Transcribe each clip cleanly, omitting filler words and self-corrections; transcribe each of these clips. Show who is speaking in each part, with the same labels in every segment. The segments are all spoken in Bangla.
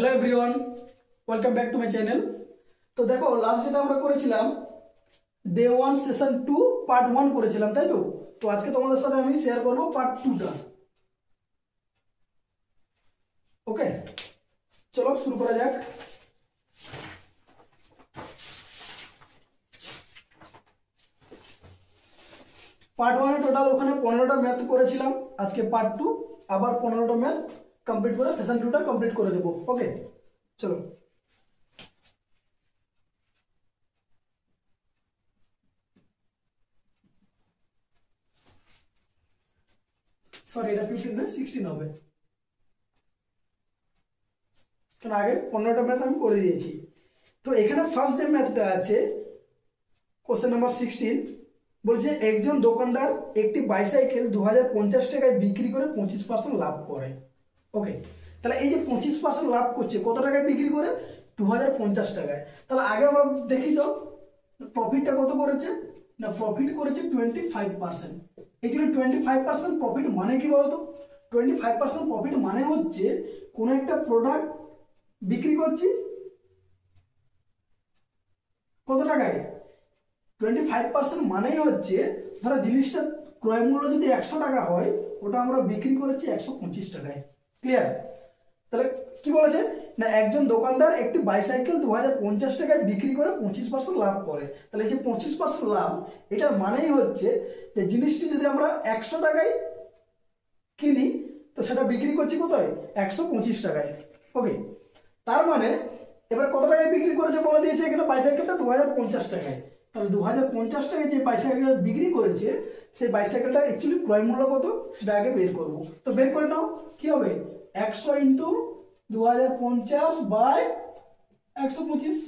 Speaker 1: Hello everyone welcome back to my channel. तो देखो लास्ट যেটা আমরা করেছিলাম ডে 1 সেশন 2 পার্ট 1 করেছিলাম তাই তো আজকে তোমাদের সাথে আমি শেয়ার করব পার্ট 2 টা। ওকে চলো শুরু করা যাক। পার্ট 1 এ টোটাল ওখানে 15টা ম্যাথ করেছিলাম, আজকে পার্ট 2 আবার 15টা ম্যাথ कंप्लीट করে সেশন 2 টা कंप्लीट করে দেব। ওকে চলো সরি এটা 15 না 16 হবে, কারণ আগে 15টা ম্যাথ আমি করে দিয়েছি। তো এখানে ফার্স্ট যে ম্যাথটা আছে কোশ্চেন নাম্বার 16 বলছে একজন দোকানদার একটি বাইসাইকেল 2050 টাকায় বিক্রি করে 25% লাভ করে। ওকে তাহলে এই যে 25% লাভ করছে কত টাকায় বিক্রি করে 2050 টাকায়। তাহলে আগে আমরা দেখি তো প্রফিটটা কত করেছে না, প্রফিট করেছে 25%। एक्चुअली 25% प्रॉफिट माने কি বলতো 25% प्रॉफिट মানে হচ্ছে কোন একটা প্রোডাক্ট বিক্রি করছি কত টাকায় 25% মানেই হচ্ছে ধরো জিনিসটা ক্রয় মূল্য যদি 100 টাকা হয় ওটা আমরা বিক্রি করেছি 125 টাকায়। ক্লিয়ার? তাহলে কি বলেছে না একজন দোকানদার একটি বাইসাইকেল 2050 টাকায় বিক্রি করে 25% লাভ করে। তাহলে এই যে 25% লাভ এটার মানেই হচ্ছে যে জিনিসটি যদি আমরা 100 টাকায় কিনি তো সেটা বিক্রি করছি কোথায় 125 টাকায়। ওকে তার মানে এবার কত টাকায় বিক্রি করেছে বলে দিয়েছে এখানে বাইসাইকেলটা 2050 টাকায়। তাহলে 2050 টাকায় যে বাইসাইকেলটা বিক্রি করেছে সেই বাইসাইকেলটা অ্যাকচুয়ালি ক্রয় মূল্য কত সেটা আগে বের করব। তো বের করে নাও কি হবে 100 ইনটু 2050 বাই 125,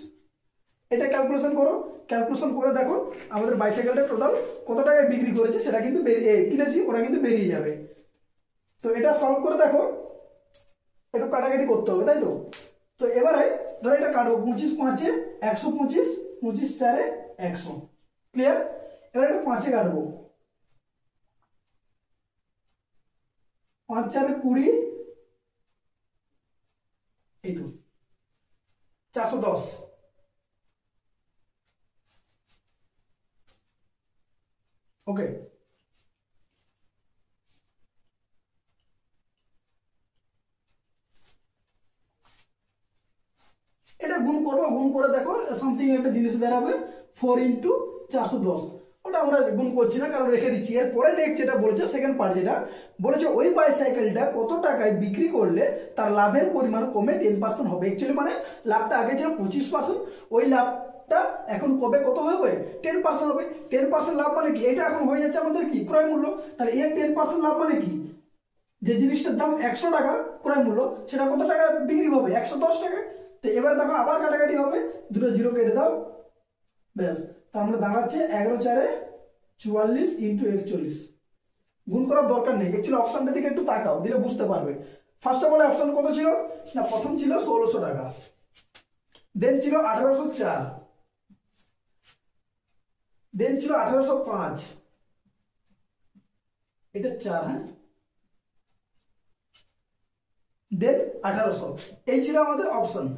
Speaker 1: এটা ক্যালকুলেশন করো। ক্যালকুলেশন করে দেখো আমাদের বাইসাইকেলটা টোটাল কত টাকায় বিক্রি করেছে সেটা কিন্তু কিনেছি ওটা কিন্তু বেরিয়ে যাবে। তো এটা সলভ করে দেখো, একটু কাটাকাটি করতে হবে তাই তো। তো এবারে ধরো এটা কাটবো 25 5 এ 125, 25 4 এ 100। ক্লিয়ার? এবার এটা 5 এ কাটবো 5 4 এ 20, এই তো 410। ওকে এটা গুণ করবো, গুণ করে দেখো সামথিং একটা জিনিস বেরাবে 4 ইন্টু 410। ওটা আমরা গুণ করছি না কারণ রেখে দিচ্ছি। এরপরে নেক্সট যেটা বলেছে সেকেন্ড পার্ট যেটা বলেছে ওই বাইসাইকেলটা কত টাকায় বিক্রি করলে তার লাভের পরিমাণ কমে 10% হবে। অ্যাকচুয়ালি মানে লাভটা আগে ছিল 25%, ওই লাভটা এখন কবে কত হবে 10% হবে। 10% লাভ মানে কি এটা এখন হয়ে যাচ্ছে আমাদের কি ক্রয় মূল্য। তাহলে এর 10% লাভ মানে কি যে জিনিসটার দাম 100 টাকা ক্রয় মূল্য সেটা কত টাকা বিক্রি হবে 110 টাকা। তো এবারে দেখো আবার কাটাকাটি হবে, দুটো জিরো কেটে দাও ব্যাস। তার মানে দাঁড়াচ্ছে 11 4 এ 44 ইন্টু 41। গুণ করার দরকার নেই, অ্যাকচুয়ালি অপশনটার দিকে একটু তাকাও দিলে বুঝতে পারবে। ফার্স্ট অফ অল অপশন কত ছিল না প্রথম ছিল 1600 টাকা, দেন ছিল 1804, দেন ছিল 1805, এটা 4 হ্যাঁ, দেন 1800, এই ছিল আমাদের অপশন।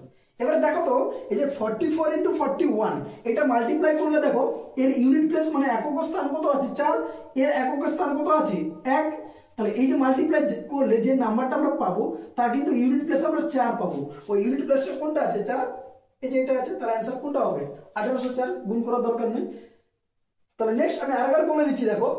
Speaker 1: এবারে দেখো তো এই যে 44 ইন্টু 41 এটা মাল্টিপ্লাই করলে দেখো এর ইউনিট প্লেস মানে একক স্থান কত আছে 4, এর একক স্থান কত আছে 1। তাহলে এই যে মাল্টিপ্লাই করলে যে নাম্বারটা আমরা পাবো তার কিন্তু ইউনিট প্লেস আমরা 4 পাবো। ওই ইউনিট প্লেসটা কোনটা আছে 4, এই যে এটা আছে, তার অ্যান্সার কোনটা হবে 1804। গুণ করার দরকার নেই। তাহলে নেক্সট আমি আরেকবার বলে দিচ্ছি দেখো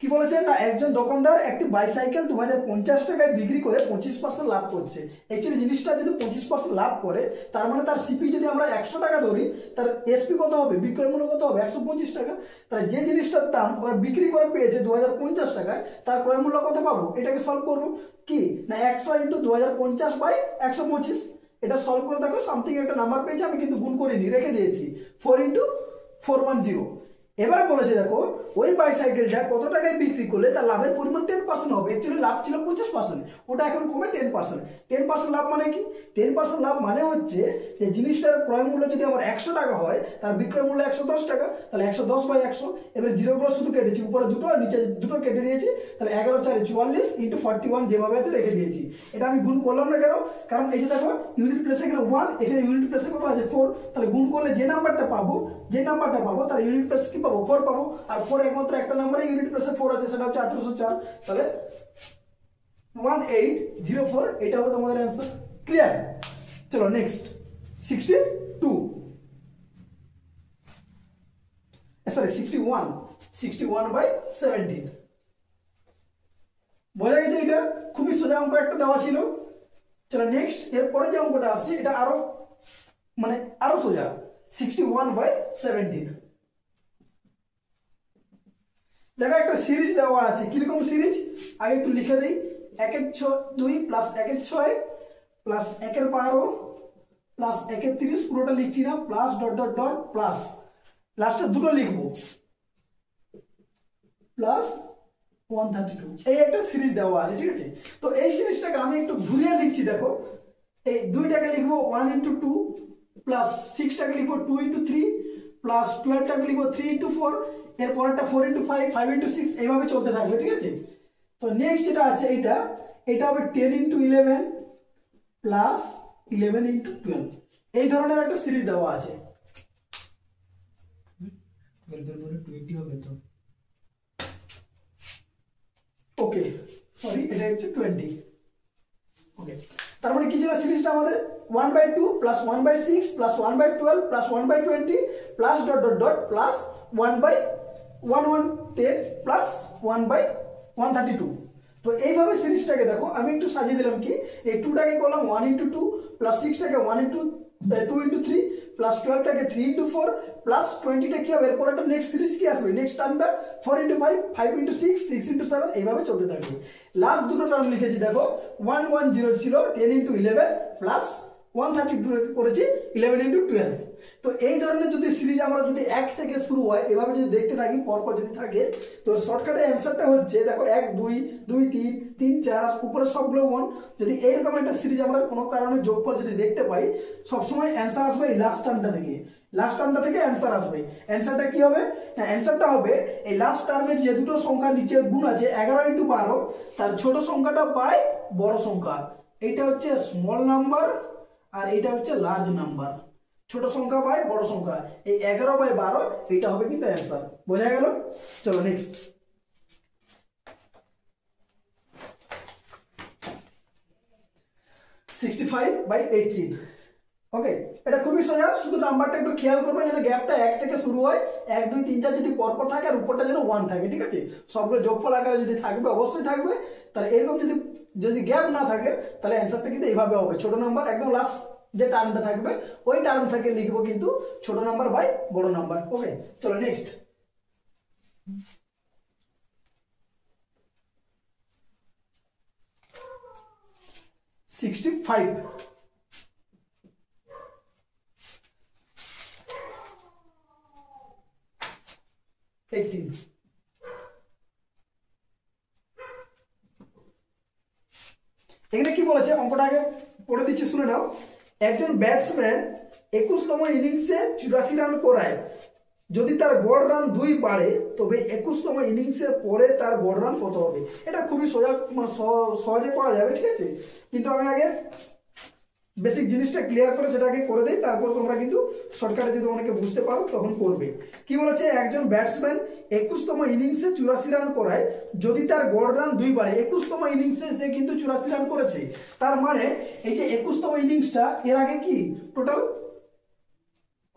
Speaker 1: কি বলেছে না একজন দোকানদার একটি বাইসাইকেল 2050 টাকায় বিক্রি করে 25% লাভ করছে। অ্যাকচুয়ালি জিনিসটা যদি 25% লাভ করে তার মানে তার সিপি যদি আমরা 100 টাকা ধরি তার এসপি কত হবে বিক্রয় মূল্য কত হবে 125 টাকা। তাহলে যে জিনিসটার দাম ওরা বিক্রি করে পেয়েছে 2050 টাকায় তার ক্রয় মূল্য কত পাবো এটাকে সলভ করবো কি না 100 ইন্টু 2050 বাই 125। এটা সলভ করে দেখো সামথিং একটা নাম্বার পেয়েছে, আমি কিন্তু গুণ করিনি রেখে দিয়েছি 4 ইন্টু 410। এবারে বলেছে দেখো ওই বাইসাইকেলটা কত টাকায় বিক্রি করলে তার লাভের পরিমাণ 10% হবে। অ্যাকচুয়ালি লাভ ছিল 50%, ওটা এখন কমে 10%। 10% লাভ মানে কি? 10% লাভ মানে হচ্ছে যে জিনিসটার ক্রয় মূল্য যদি আমার 100 টাকা হয়, তার বিক্রয় মূল্য 110 টাকা, তাহলে 110/100। এবারে জিরোগুলো শুধু কেটেছি, উপরে দুটো আর নিচে দুটো কেটে দিয়েছি, তাহলে 11 × 4 = 44 × 41 যেভাবে আছে রেখে দিয়েছি। এটা আমি গুণ করলাম না কেন? কারণ এই যে দেখো ইউনিট প্লেসে এখানে 1, এখানে ইউনিট প্লেসে কত আছে 4, তাহলে গুণ করলে যে নাম্বারটা পাবো তার ইউনিট প্লেস কি পাবো 4 পাবো। আর 4 একমাত্র একটা নাম্বারে ইউনিট প্লেসে 4 আছে, সেটা হচ্ছে 1804। তাহলে 1804 এটা হবে তোমাদের অ্যান্সার। ক্লিয়ার? চলো নেক্সট 61 61/17। বোঝা গেছে? এটা খুবই সোজা অঙ্ক একটা দেওয়া ছিল। চলো নেক্সট, এরপরে যে অঙ্কটা আসছে এটা আরো সোজা। 61/17 দেখো একটা সিরিজ দেওয়া আছে। কিরকম সিরিজ আগে একটু লিখে দিই। 1/2 প্লাস 1/6 প্লাস 1/12 প্লাস 1/30, পুরোটা লিখছি না, plus dot dot dot plus লাস্টে দুটো লিখবো প্লাস 132। এই একটা সিরিজ দেওয়া আছে, ঠিক আছে? তো এই সিরিজটাকে আমি একটু ঘুরিয়ে লিখছি। দেখো এই 2টাকে লিখবো 1 × 2 প্লাস 6টাকে লিখবো 2 × 3 প্লাস 12টাকে লিখবো 3 × 4, এর পরেরটা 4 × 5 5 × 6, এইভাবে চলতে থাকবে, ঠিক আছে? তো নেক্সট যেটা আছে এটা হবে 10 × 11 প্লাস 11 × 12। এই ধরনের একটা সিরিজ দেওয়া আছে। 20 হবে তো, ওকে সরি, এটা হচ্ছে 20। ওকে, তার মানে কি ছিল সিরিজটা আমাদের? 1/2 plus 1/6 plus 1/12 plus 1/20 plus dot dot dot plus 1/1110 plus 1/132। তো এইভাবে সিরিজটাকে দেখো আমি একটু সাজিয়ে দিলাম। কি এই 2টাকে করলাম 1 × 2 প্লাস 6টাকে 2 × 3 প্লাস 12টাকে 3 × 4 প্লাস 20টা কি হবে? এরপর একটা নেক্সট সিরিজ কি আসবে? নেক্সট টার্মটা 4 × 5 5 × 6 6 × 7, এইভাবে চলতে থাকবে। লাস্ট দুটো টার্ম লিখেছি দেখো 110 ছিল 10 × 11 প্লাস 132 করেছি 11 × 12। তো এই ধরনের যদি সিরিজ আমরা যদি 1 থেকে শুরু হয়, এভাবে যদি দেখতে থাকি পরপর যদি থাকে, তো শর্টকাটে অ্যান্সারটা হচ্ছে দেখো 1 2 2 3 3 4 উপরে সবগুলো 1। যদি এইরকম একটা সিরিজ আমরা কোনো কারণে যোগফল যদি দেখতে পাই, সবসময় অ্যান্সার আসবে এই লাস্ট টার্মটা থেকে। লাস্ট টার্মটা থেকে অ্যান্সার আসবে। অ্যান্সারটা কি হবে? না, অ্যান্সারটা হবে এই লাস্ট টার্মের যে দুটো সংখ্যা নিচে গুণ আছে 11 × 12, তার ছোট সংখ্যাটা বাই বড় সংখ্যা। এইটা হচ্ছে স্মল নাম্বার আর এইটা হচ্ছে লার্জ নাম্বার। ছোট সংখ্যা বাই বড় সংখ্যা, এই 11/12 এইটা হবে কিন্তু অ্যান্সার। বোঝা গেল? চলো নেক্সট 65/18। ওকে, এটা খুবই সোজা, শুধু নাম্বারটা একটু খেয়াল করবে যেন গ্যাপটা 1 থেকে শুরু হয়, 1 2 3 4 যদি পরপর থাকে আর উপরটা যেন 1 থাকে, ঠিক আছে? সবগুলো যোগফল আকারে যদি থাকবে অবশ্যই থাকবে। তাহলে এরকম যদি গ্যাপ না থাকে তাহলে অ্যান্সারটা কিন্তু এইভাবে হবে। ছোট নাম্বার একদম লাস্ট যে টার্মটা থাকবে ওই টার্ম থেকে লিখবো কিন্তু ছোট নাম্বার বাই বড় নাম্বার। ওকে, চলো নেক্সট 65। এখানে কি বলেছে অঙ্কটা আগে পড়ে দিচ্ছি, শুনে নাও। একজন ব্যাটসম্যান 21তম ইনিংসে 84 রান করায়, যদি তার গড় রান 2 বাড়ে তবে 21তম ইনিংসের পরে তার গড় রান কত হবে? এটা খুবই সহজে করা যাবে, ঠিক আছে? কিন্তু আমি আগে বেসিক জিনিসটা ক্লিয়ার করে সেটাকে করে দেই, তারপর তোমরা কিন্তু শর্টকাটে যদি অনেকে বুঝতে পারো তখন করবে। কি বলেছে? একজন ব্যাটসম্যান 21তম ইনিংসে 84 রান করায়, যদি তার গড় রান 2 বাড়ে। 21তম ইনিংসে সে কিন্তু 84 রান করেছে, তার মানে এই যে 21তম ইনিংসটা, এর আগে কি টোটাল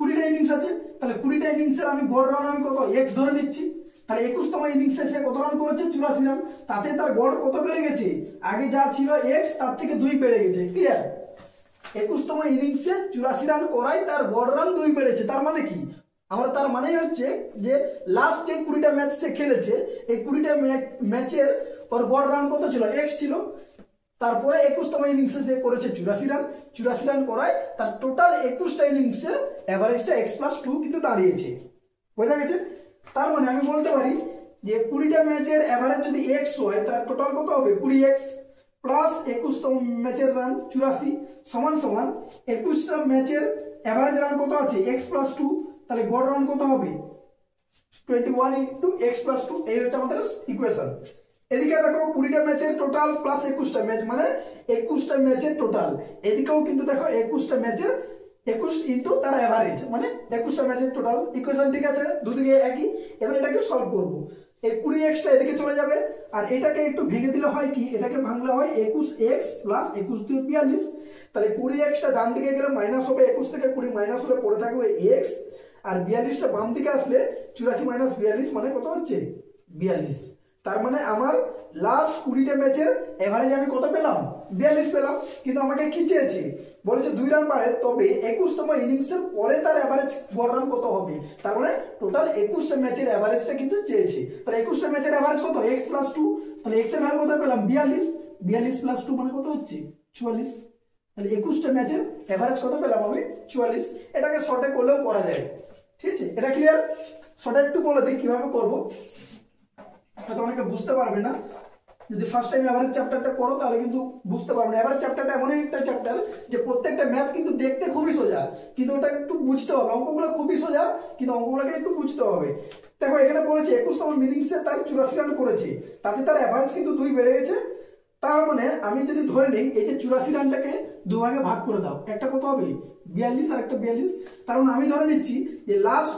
Speaker 1: 20টা ইনিংস আছে, তাহলে 20টা ইনিংসের আমি গড় রান আমি কত x ধরে নিচ্ছি। তাহলে 21তম ইনিংসে সে কত রান করেছে? 84 রান। তাতে তার গড় কত বেড়ে গেছে? আগে যা ছিল x তার থেকে 2 বেড়ে গেছে। ক্লিয়ার? 21তম ইনিংসে 84 রান করায় তার গড় রান 2 বেড়েছে। তার মানে কি? তার মানেই হচ্ছে যে লাস্ট যে 20টা ম্যাচ সে খেলেছে, এই 20টা ম্যাচের ওর গড় রান কত ছিল? x ছিল। তারপরে 21তম ইনিংসে সে করেছে 84 রান। 84 রান করায় তার টোটাল 21টা ইনিংসের এভারেজটা x + 2 কিন্তু দাঁড়িয়েছে। বোঝা গেছে? তার মানে আমি বলতে পারি যে 20টা ম্যাচের এভারেজ যদি x হয় তার টোটাল কত হবে 20x প্লাস 21তম ম্যাচের রান 84 সমান সমান 21টা ম্যাচের এভারেজ রান কত আছে x প্লাস 2, তাহলে গড় রান কত হবে 21 ইন্টু x প্লাস 2, এই হচ্ছে আমাদের ইকুয়েশন। এদিকে দেখো 20টা ম্যাচের টোটাল প্লাস 21টা ম্যাচ মানে 21টা ম্যাচের টোটাল, এদিকেও কিন্তু দেখো 21টা ম্যাচের 21 ইন্টু তার এভারেজ মানে 21টা ম্যাচের টোটাল। ইকুয়েশন ঠিক আছে, দুদিকে একই। এবার এটাকে সলভ করব। এই 20xটা এদিকে চলে যাবে আর এটাকে একটু ভেঙে দিলে হয় কি, এটাকে ভাঙলে হয় 21x প্লাস 21 দিয়ে 42। তাহলে 20xটা ডান দিকে গেলে মাইনাস হবে, 21 থেকে 20 মাইনাস হলে পড়ে থাকবে x, আর 42টা বাম দিকে আসলে 84 মাইনাস 42 মানে কত হচ্ছে 42। তার মানে আমার লাস্ট 20টা ম্যাচের এভারেজ আমি কত পেলাম 42 পেলাম। কিন্তু আমাকে কি চেয়েছে, বলেছে 2 রান বাড়ে তবে 21তম ইনিংসের পরে তার এভারেজ গড় রান কত হবে। তার মানে টোটাল 21টা ম্যাচের এভারেজটা কিন্তু চেয়েছে। তাহলে 21টা ম্যাচের এভারেজ কত x প্লাস 2, তাহলে x এর ভ্যালু কত পেলাম 42, 42 প্লাস 2 মানে কত হচ্ছে 44। তাহলে 21টা ম্যাচের এভারেজ কত পেলাম আমি 44। এটাকে শর্টে করলেও করা যায়, ঠিক আছে। এটা ক্লিয়ার? শর্টে একটু বলে দিই কিভাবে করবো, হয়তো অনেকে বুঝতে পারবে না। যদি ফার্স্ট টাইম এভারেজ চ্যাপ্টারটা করো তাহলে কিন্তু বুঝতে পারবে না। এভারেজ চ্যাপ্টারটা এমন একটা চ্যাপ্টার যে প্রত্যেকটা ম্যাথ কিন্তু দেখতে খুবই সোজা, কিন্তু ওটা একটু বুঝতে হবে। অঙ্কগুলো খুবই সোজা কিন্তু অঙ্কগুলোকে একটু বুঝতে হবে। দেখো এখানে বলেছে 21তম ইনিংসে তার 84 রান করেছে, তাতে তার এভারেজ কিন্তু 2 বেড়ে গেছে। তার মানে আমি যদি ধরে নিই এই যে 84 রানটাকে দুভাগে ভাগ করে দাও, একটা কত হবে 42 আর একটা 42। তার মানে আমি ধরে নিচ্ছি যে লাস্ট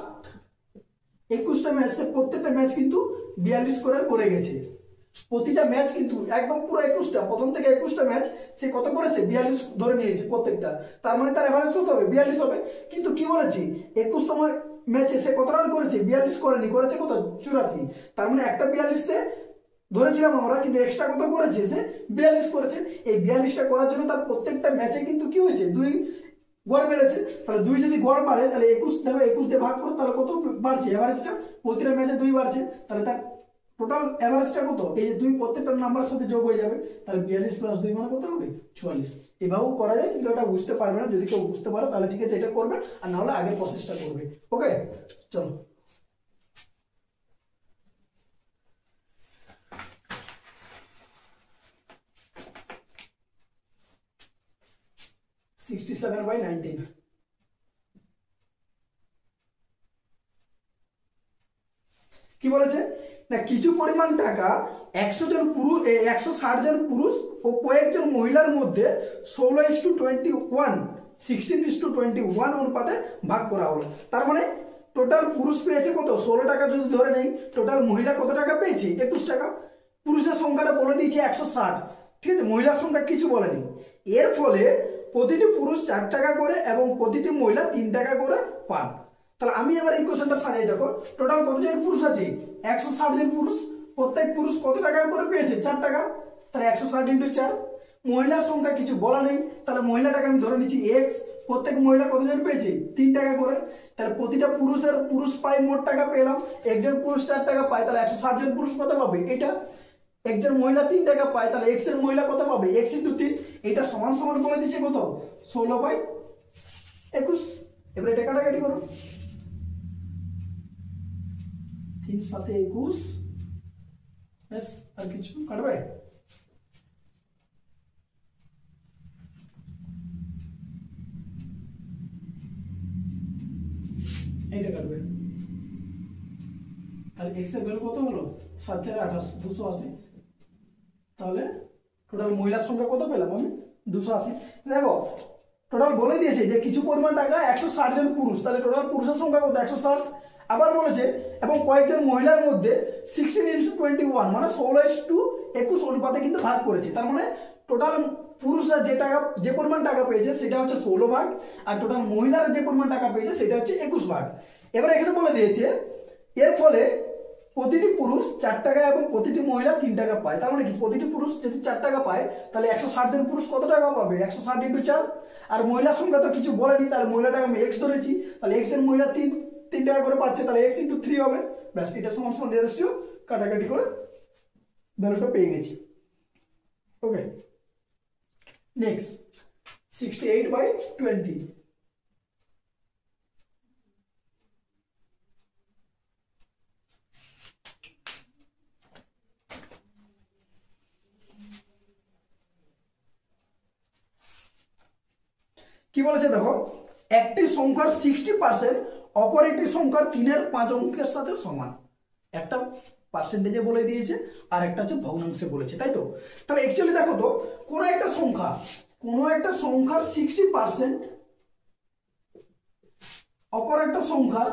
Speaker 1: 21টা ম্যাচে প্রত্যেকটা ম্যাচ কিন্তু 42 করে গেছে। প্রতিটা ম্যাচ কিন্তু একদম পুরো 21টা, প্রথম থেকে 21টা ম্যাচ সে কত করেছে 42 ধরে নিয়েছে প্রত্যেকটা। তার মানে তার এভারেজ কত হবে 42 হবে। কিন্তু কি বলেছি 21তম ম্যাচে সে কত রান করেছে 42 করেনি, করেছে কত 84। তার মানে একটা 42 সে ধরেছিলাম আমরা, কিন্তু এক্সট্রা কত করেছে সে 42 করেছে। এই 42টা করার জন্য তার প্রত্যেকটা ম্যাচে কিন্তু কি হয়েছে 2 গড় বেড়েছে। তাহলে 2 যদি গড় বাড়ে তাহলে 21 দেখো 21 দিয়ে ভাগ করো তাহলে কত বাড়ছে এভারেজটা, প্রতিটা ম্যাচে 2 বাড়ছে। তাহলে তার টোটাল এভারেজটা কত, এই যে 2 প্রত্যেকটা নাম্বারের সাথে যোগ হয়ে যাবে, তাহলে 42 প্লাস 2 মানে কত হবে 44। এভাবেও করা যায়, কিন্তু এটা বুঝতে পারবে না। যদি কেউ বুঝতে পারো তাহলে ঠিক আছে এটা করবে, আর না হলে আগের প্রসেসটা করবে। ওকে চলো (67/19) কি বলেছে না, কিছু পরিমাণ টাকা 160 জন পুরুষ ও কয়েকজন মহিলার মধ্যে 16:21 16:21 অনুপাতে ভাগ করা হলো। তার মানে টোটাল পুরুষ পেয়েছে কত 16 টাকা যদি ধরে নেই, টোটাল মহিলা কত টাকা পেয়েছে 21 টাকা। পুরুষের সংখ্যাটা বলে দিয়েছে 160, ঠিক আছে, মহিলার সংখ্যা কিছু বলেনি। এর ফলে প্রতিটি পুরুষ 4 টাকা করে এবং প্রতিটি মহিলা 3 টাকা করে পান। তাহলে আমি এবার এই কোশ্চেনটা সাজাই, দেখো টোটাল কতজন পুরুষ আছে 160 জন পুরুষ, প্রত্যেক পুরুষ কত টাকা করে পেয়েছে 4 টাকা, তাহলে 160 ইন্টু 4। মহিলার সংখ্যা কিছু বলা নেই, তাহলে মহিলাটাকে আমি ধরে নিচ্ছি x, প্রত্যেক মহিলা কতজন পেয়েছে 3 টাকা করে। তাহলে প্রতিটা পুরুষ পায় মোট টাকা পেলাম, একজন পুরুষ 4 টাকা পায়, তাহলে 160 জন পুরুষ কত পাবে এটা। একজন মহিলা 3 টাকা পায়, তাহলে x এর মহিলা কত পাবে x ইন্টু 3। এটা সমান সমান বলে দিচ্ছে কত 16/21। এবার এটা কাটাকাটি করো, 3 সাথে 21, ব্যাস আর কিছু কাটবে। এইটা কাটবে, তাহলে x এর ভ্যালু কত হলো 7 4 28 280। তাহলে টোটাল মহিলার সংখ্যা কত পেলাম আমি 280। দেখো টোটাল বলে দিয়েছে যে কিছু পরিমাণ টাকা 160 জন পুরুষ, তাহলে টোটাল পুরুষের সংখ্যা কত 160। আবার বলেছে এবং কয়েকজন মহিলার মধ্যে 16:21 মানে 16:21 অনুপাতে কিন্তু ভাগ করেছে। তার মানে টোটাল পুরুষরা যে পরিমাণ টাকা পেয়েছে সেটা হচ্ছে 16 ভাগ, আর টোটাল মহিলারা যে পরিমাণ টাকা পেয়েছে সেটা হচ্ছে 21 ভাগ। এবার এখানে বলে দিয়েছে এর ফলে প্রতিটি পুরুষ 4 টাকা এবং প্রতিটি মহিলা 3 টাকা পায়। তার মানে কি প্রতিটি পুরুষ যদি 4 টাকা পায় তাহলে 160 জন পুরুষ কত টাকা পাবে 160 ইন্টু 4। আর মহিলার সংখ্যা তো কিছু বলেনি, তাহলে মহিলাটাকে আমি x ধরেছি, তাহলে x এর মহিলা 3 টাকা করে পাচ্ছে, তাহলে x ইন্টু 3 হবে। ব্যাস এটা সমান সমান রেশিও কাটাকাটি করে ভ্যালুটা পেয়ে গেছি। Okay next 68/20। কি বলেছে দেখো, একটি সংখ্যার 60% অপর একটি সংখ্যার 3/5 অঙ্কের সাথে সমান। একটা পার্সেন্টেজে বলে দিয়েছে আর একটা হচ্ছে ভগ্নাংশে বলেছে, তাই তো। তাহলে অ্যাকচুয়ালি দেখো তো, কোনো একটা সংখ্যার 60% অপর একটা সংখ্যার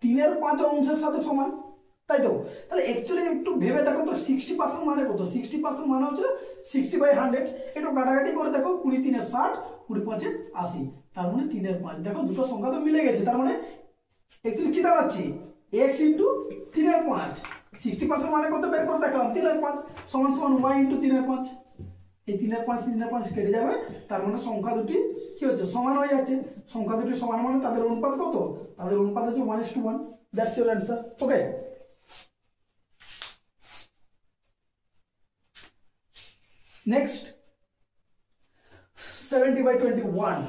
Speaker 1: 3/5 অংশের সাথে সমান, তাই তো। তাহলে অ্যাকচুয়ালি একটু ভেবে দেখো তো, 60% মানে কত? 60% মানে হচ্ছে 60/100। একটু কাটাকাটি করে দেখো, 20 3 60, 20 5 80, তার মানে 3/5। দেখো দুটো সংখ্যা তো মিলে গেছে, তার মানে অ্যাকচুয়ালি কি দাঁড়াচ্ছে, x ইন্টু 3/5। 60% মানে কত বের করে দেখালাম, 3/5 সমান সমান y ইন্টু 3/5। এই 3/5 কেটে যাবে, তার মানে সংখ্যা দুটি কি হচ্ছে, সমান হয়ে যাচ্ছে। সংখ্যা দুটি সমান মানে তাদের অনুপাত কত? তাদের অনুপাত হচ্ছে 1:1। That's your answer. Okay, next 70/21।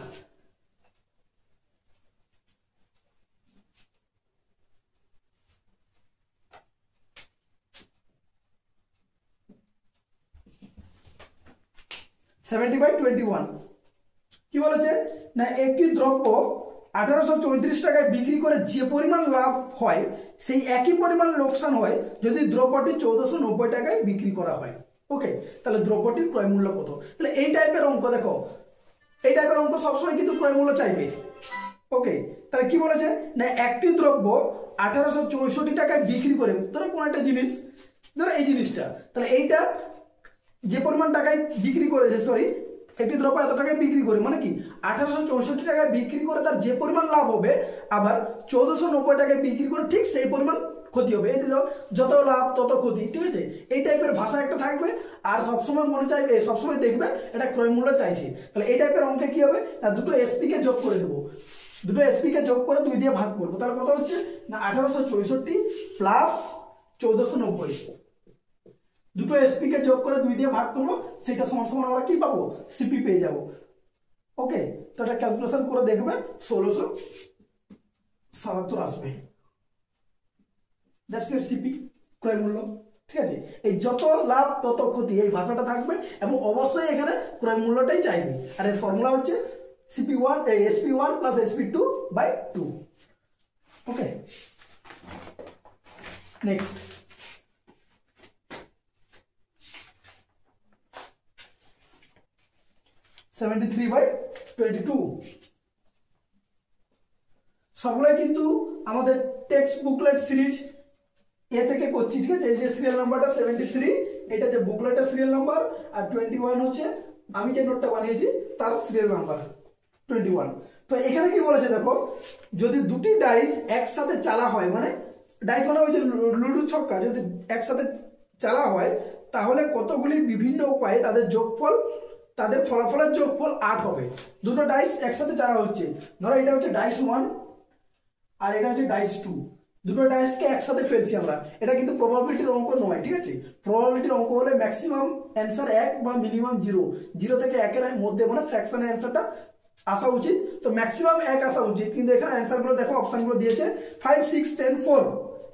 Speaker 1: কি বলেছে না, একটি দ্রব্য 1834 টাকায় বিক্রি করে যে পরিমাণ লাভ হয় সেই একই পরিমাণ লোকসান হয় যদি দ্রব্যটি 1490 টাকায় বিক্রি করা হয়। ওকে, তাহলে দ্রব্যটির ক্রয় মূল্য কত? তাহলে এই টাইপের অঙ্ক দেখো, এই টাইপের অঙ্ক সবসময় কিন্তু ক্রয় মূল্য চাইবে। ওকে, তাহলে কি বলেছে না, একটি দ্রব্য 1864 টাকায় বিক্রি করে, ধরো কোন একটা জিনিস, ধরো এই জিনিসটা, তাহলে এইটা যে পরিমাণ টাকায় বিক্রি করেছে, সরি, একটি দ্রব্য এত টাকায় বিক্রি করে মানে কি 1864 টাকায় বিক্রি করে তার যে পরিমাণ লাভ হবে, আবার 1490 টাকায় বিক্রি করে ঠিক সেই পরিমাণ ক্ষতি হবে। এই যত লাভ তত ক্ষতি, ঠিক আছে। এই টাইপের ভাষা একটা থাকবে, আর সবসময় মনে চাইবে, সবসময় দেখবে এটা ক্রয় মূল্য চাইছে। তাহলে এই টাইপের অঙ্কে কি হবে না, দুটো এসপি কে যোগ করে দেবো, দুটো এসপি কে যোগ করে 2 দিয়ে ভাগ করবো। তাহলে কত হচ্ছে না, 1864 প্লাস 1490, দুটো এসপি কে যোগ করে 2 দিয়ে ভাগ করবো, সেটা সমান সমান আমরা কি পাবো, সিপি পেয়ে যাব। ওকে, তো এটা ক্যালকুলেশন করে দেখবে 1677 আসবে। দ্যাটস ইওর সিপি, ক্রয় মূল্য। ঠিক আছে, এই যত লাভ তত ক্ষতি এই ভাষাটা থাকবে, এবং অবশ্যই এখানে ক্রয় মূল্যটাই চাইবে। আর এর ফর্মুলা হচ্ছে CP1 SP1 প্লাস SP2/2। ওকে, নেক্সট 73/22। সবগুলাই কিন্তু আমাদের টেক্সট বুকলেট সিরিজ এ থেকে করছি, ঠিক আছে। এই যে সিরিয়াল নাম্বারটা 73, এটা যে বুকলেটের সিরিয়াল নাম্বার, আর 21 হচ্ছে আমি যে নোটটা বানিয়েছি তার সিরিয়াল নাম্বার 21। তো এখানে কি বলেছে দেখো, যদি দুটি ডাইস একসাথে চালা হয়, মানে ডাইস মানে ওই যে লুডো ছক্কা, যদি একসাথে চালা হয় তাহলে কতগুলি বিভিন্ন উপায়ে তাদের যোগফল, তাদের ফলাফলের যোগফল 8 হবে। দুটো ডাইস একসাথে চালা হচ্ছে, ধরো এটা হচ্ছে ডাইস 1 আর এটা হচ্ছে ডাইস 2, দুটো ডাইসকে একসাথে ফেলছি আমরা। এটা কিন্তু প্রবাবিলিটির অঙ্ক নয়, ঠিক আছে। প্রবাবিলিটির অঙ্ক হলে ম্যাক্সিমাম অ্যান্সার 1 বা মিনিমাম 0, 0 থেকে 1 এর মধ্যে, মানে ফ্র্যাকশনের অ্যান্সারটা আসা উচিত। তো ম্যাক্সিমাম 1 আসা উচিত, কিন্তু এখানে অ্যান্সারগুলো দেখো, অপশনগুলো দিয়েছে 5 6 10 4,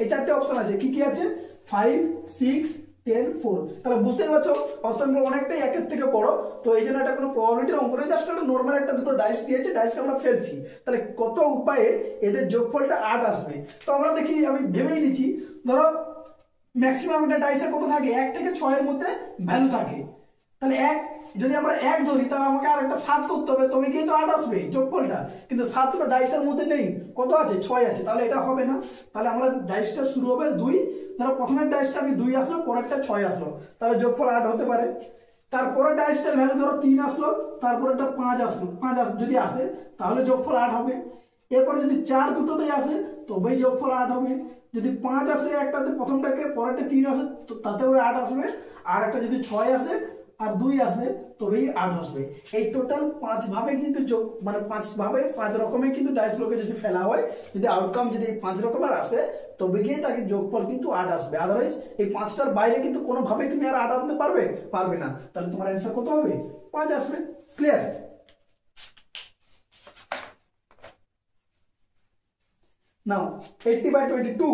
Speaker 1: এই চারটে অপশন আছে। কি কি আছে, 5 6 10 4। তাহলে বুঝতেই পারছো অপশনগুলো অনেকটাই একের থেকে বড়। তো এই জন্য এটা কোনো প্রবাবিলিটির অঙ্ক নয়, জাস্ট একটা নর্মাল একটা দুটো ডাইস দিয়েছে, ডাইসকে আমরা ফেলছি। তাহলে কত উপায়ে এদের যোগফলটা 8 আসবে। তো আমরা দেখি, আমি ভেবেই নিচ্ছি, ধরো ম্যাক্সিমাম একটা ডাইসে কত থাকে, 1 থেকে 6 এর মধ্যে ভ্যালু থাকে। তাহলে 1 যদি আমরা 1 ধরি, তাহলে আমাকে আর একটা 7 করতে হবে, তবে কিন্তু 8 আসবে যোগফলটা। কিন্তু 7টা ডাইসের মধ্যে নেই, কত আছে, 6 আছে, তাহলে এটা হবে না। তাহলে আমরা ডাইসটা শুরু হবে 2, ধরো প্রথমের ডাইসটা আমি 2 আসলো, পরেরটা 6 আসলো, তাহলে যোগফল 8 হতে পারে। তারপরে ডাইসটার ভ্যালু ধরো 3 আসলো, তারপরে একটা 5 আসলো, 5 যদি আসে তাহলে যোগফল 8 হবে। এরপরে যদি 4 দুটোতেই আসে তবেই যোগফল 8 হবে। যদি 5 আসে একটাতে, প্রথমটাকে, পরেরটা 3 আসে, তো তাতেও 8 আসবে। আর একটা যদি 6 আসে আর 2 আসে তবেই 8 আসবে। এই টোটাল 5 ভাবে কিন্তু যোগ, মানে 5 ভাবে 5 রকমের কিন্তু ডাইসগুলোকে যদি ফেলা হয়, যদি আউটকাম যদি 5 রকমের আসে, তবে গিয়ে তাকে যোগফল কিন্তু 8 আসবে। আদারওয়াইজ এই 5টার বাইরে কিন্তু কোনোভাবেই তুমি আর 8 আনতে পারবে না। তাহলে তোমার অ্যান্সার কত হবে, 5 আসবে। ক্লিয়ার? নাও 80/22।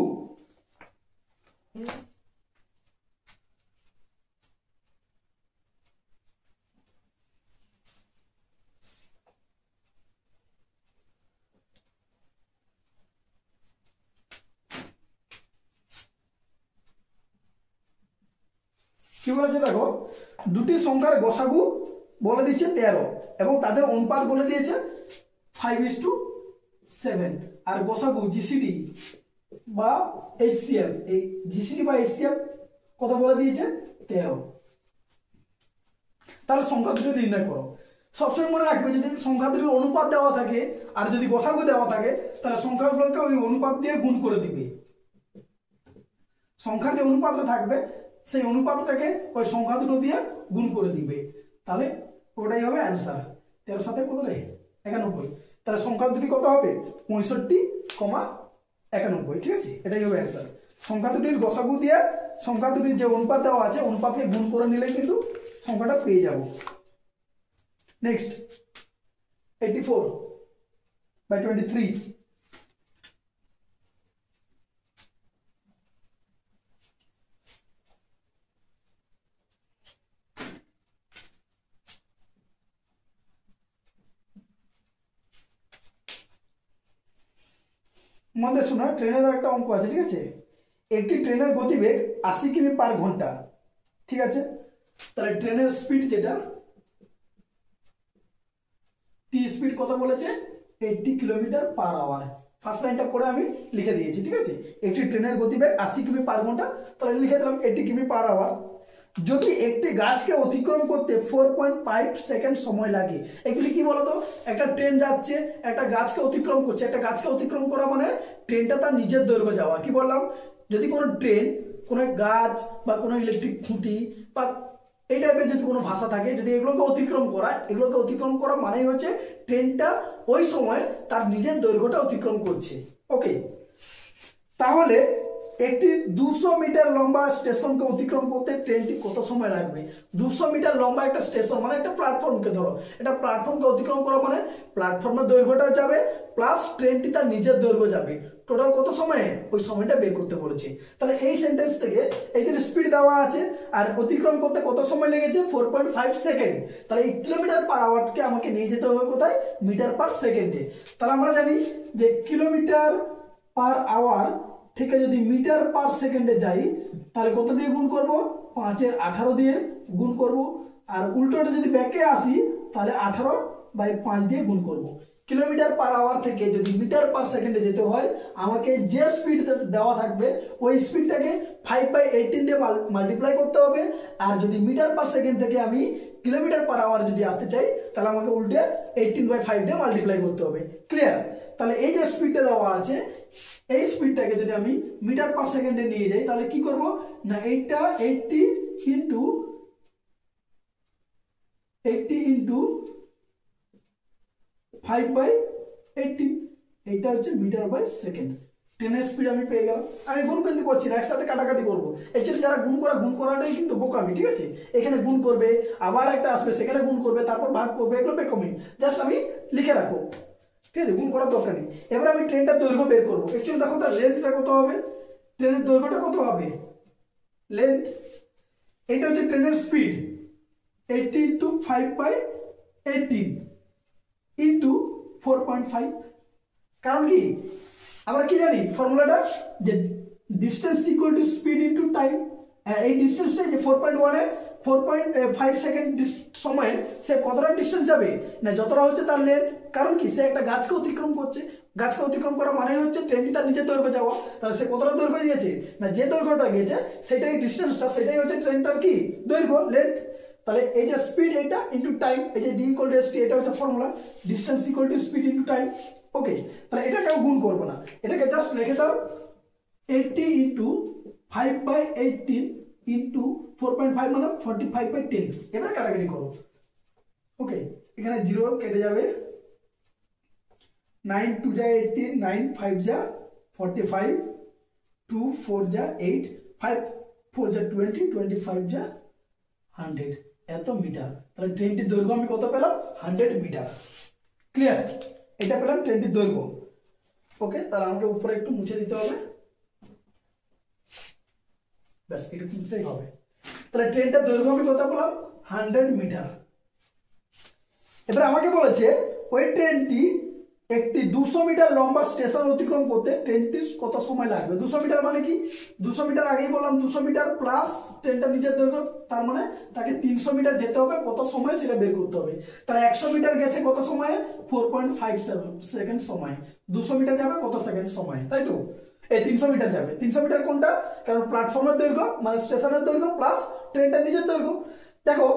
Speaker 1: কি বলেছে দেখো, দুটি সংখ্যার গসাগু বলে দিচ্ছে 13 এবং তাদের অনুপাত বলে দিয়েছে 5:7, আর গসাগু জিসিডি বা এইচসিএফ, এই জিসিডি বা এইচসিএফ কত বলে দিয়েছে 13। তাহলে সংখ্যা দুটো নির্ণয় করো। সবসময় মনে রাখবে যদি সংখ্যা দুটোর অনুপাত দেওয়া থাকে আর যদি গসাগু দেওয়া থাকে তাহলে সংখ্যাগুলোকে ওই অনুপাত দিয়ে গুণ করে দিবে। সংখ্যার যে অনুপাতটা থাকবে সেই অনুপাতটাকে ওই সংখ্যা দুটো দিয়ে গুণ করে দিবে, তাহলে ওটাই হবে অ্যান্সার। 13 সাথে কত রে 91, তাহলে সংখ্যা দুটি কত হবে 65,91, ঠিক আছে, এটাই হবে অ্যান্সার। সংখ্যা দুটির গসাগু দিয়ে সংখ্যা দুটির যে অনুপাত দেওয়া আছে অনুপাতকে গুণ করে নিলে কিন্তু সংখ্যাটা পেয়ে যাব। নেক্সট 84/23। মধ্যে শোনা ট্রেনের একটা অঙ্ক আছে, ঠিক আছে। একটি ট্রেনের গতিবেগ 80 কিমি/ঘন্টা, ঠিক আছে। তাহলে ট্রেনের স্পিড যেটা টি স্পিড কত বলেছে 80 কিমি/আওয়ার। ফার্স্ট লাইনটা পড়ে আমি লিখে দিয়েছি, ঠিক আছে। একটি ট্রেনের গতিবেগ 80 কিমি/ঘন্টা, তাহলে লিখে দিলাম 80 কিমি/আওয়ার। যদি একটি গাছকে অতিক্রম করতে 4.5 সেকেন্ড সময় লাগে। অ্যাকচুয়ালি কি বলতো, একটা ট্রেন যাচ্ছে একটা গাছকে অতিক্রম করছে, একটা গাছকে অতিক্রম করা মানে ট্রেনটা তার নিজের দৈর্ঘ্য যাওয়া। কি বললাম, যদি কোনো ট্রেন কোনো গাছ বা কোনো ইলেকট্রিক খুঁটি বা এই টাইপের যদি কোনো ভাষা থাকে, যদি এগুলোকে অতিক্রম করা মানেই হচ্ছে ট্রেনটা ওই সময় তার নিজের দৈর্ঘ্যটা অতিক্রম করছে। ওকে, তাহলে একটি 200 মিটার লম্বা স্টেশনকে অতিক্রম করতে ট্রেনটি কত সময় লাগবে? 200 মিটার লম্বা একটা স্টেশন মানে একটা প্ল্যাটফর্মকে ধরো, এটা প্ল্যাটফর্মকে অতিক্রম করা মানে প্ল্যাটফর্মের দৈর্ঘ্যটা যাবে প্লাস ট্রেনটি তার নিজের দৈর্ঘ্য যাবে, টোটাল কত সময়ে ওই সময়টা বের করতে বলেছে। তাহলে এই সেন্টেন্স থেকে এই যে স্পিড দেওয়া আছে আর অতিক্রম করতে কত সময় লেগেছে 4.5 সেকেন্ড, তাহলে এই কিলোমিটার/আওয়ারকে আমাকে নিয়ে যেতে হবে কোথায় মিটার/সেকেন্ডে। তাহলে আমরা জানি যে কিলোমিটার/আওয়ার থেকে যদি মিটার/সেকেন্ডে যাই তাহলে কত দিয়ে গুণ করব 5/18 দিয়ে গুণ করব, আর উল্টোটা যদি ব্যাকে আসি তাহলে 18/5 দিয়ে গুণ করব। কিলোমিটার/আওয়ার থেকে যদি মিটার/সেকেন্ডে যেতে হয় আমাকে যে স্পিড দেওয়া থাকবে ওই স্পিডটাকে 5/18 দিয়ে মাল্টিপ্লাই করতে হবে, আর যদি মিটার/সেকেন্ড থেকে আমি কিলোমিটার/আওয়ার যদি আসতে চাই তাহলে আমাকে উল্টে 18/5 দিয়ে মাল্টিপ্লাই করতে হবে। ক্লিয়ার? তাহলে এই যে স্পিডটা দেওয়া আছে এই স্পিডটাকে যদি আমি মিটার/সেকেন্ডে নিয়ে যাই তাহলে কি করব না, এইটা 80 ইন্টু 5/18, এইটা হচ্ছে মিটার/সেকেন্ড। ট্রেনের স্পিড আমি পেয়ে গেলাম। আমি গুণ কিন্তু করছি না, একসাথে কাটাকাটি করবো। অ্যাকচুয়ালি যারা গুণ করাটাই কিন্তু বোকামি, ঠিক আছে। এখানে গুণ করবে, আবার একটা আসবে সেখানে গুণ করবে, তারপর ভাগ করবে, এগুলো বেকামি। জাস্ট আমি লিখে রাখো, ঠিক আছে, গুণ করার দরকার নেই। এবার আমি ট্রেনটার দৈর্ঘ্য বের করবো। অ্যাকচুয়ালি দেখো তার লেন্থটা কত হবে, ট্রেনের দৈর্ঘ্যটা কত হবে, লেন্থ, এটা হচ্ছে ট্রেনের স্পিড 80 ইন্টু 5/18 ইন্টু 4.5। কারণ কি আমরা কি জানি ফর্মুলাটা, যে distance equal to speed into time. এই ডিস্টেন্সটা যে 4.5 সেকেন্ড সময়ে সে কতটা ডিস্টেন্স যাবে না যতটা হচ্ছে তার লেন্থ। কারণ কি সে একটা গাছকে অতিক্রম করছে, গাছকে অতিক্রম করা মানে হচ্ছে ট্রেনটি তার নিজের দৈর্ঘ্য যাওয়া। তাহলে সে কতটা দৈর্ঘ্য গিয়েছে না, যে দৈর্ঘ্যটা গেছে সেটাই ডিস্টেন্সটা, সেটাই হচ্ছে ট্রেনটার কি দৈর্ঘ্য, লেন্থ। তাহলে এই যে স্পিড এটা ইন্টু টাইম, এই যে D equal to S T, এটা হচ্ছে formula, distance equal to speed into time. Okay, তাহলে এটাকেও গুণ করবো না, এটাকে জাস্ট রেখে দাও 80 ইন্টু 5/18 ইন্টু 4.5 মানে 45/10। এবার কাটাকাটি করো। ওকে, এখানে 0 কেটে যাবে, 9 2 যা 18, 9 5 যা 45, 2 4 যা 8, 5 4 যা 20, 25 যা 100, এত মিটার। তাহলে ট্রেনটির দৈর্ঘ্য আমি কত পেলাম 100 মিটার। ক্লিয়ার? এটা পেলাম ট্রেনটির দৈর্ঘ্য। ওকে, তাহলে আমাকে উপরে একটু মুছে দিতে হবে, ব্যাস এটা মুছতেই হবে। তাহলে ট্রেনটার দৈর্ঘ্য আমি কত পেলাম 100 মিটার। এবার আমাকে বলেছে ওই ট্রেনটি একটি 200 মিটার লম্বা স্টেশন অতিক্রম করতে ট্রেনটি কত সময় লাগবে? 200 মিটার মানে কি? 200 মিটার আগেই বললাম, 200 মিটার প্লাস ট্রেনটা নিজের দৈর্ঘ্য, তার মানে তাকে 300 মিটার যেতে হবে, কত সময় সেটা বের করতে হবে। তাহলে 100 মিটার গেছে কত সময়ে? 4.57 সেকেন্ড সময়। 200 মিটার যাবে কত সেকেন্ড সময়, তাই তো? এই 300 মিটার যাবে। 300 মিটার কোনটা? কারণ প্ল্যাটফর্মের দৈর্ঘ্য মানে স্টেশনের দৈর্ঘ্য প্লাস ট্রেনটা নিজের দৈর্ঘ্য। দেখো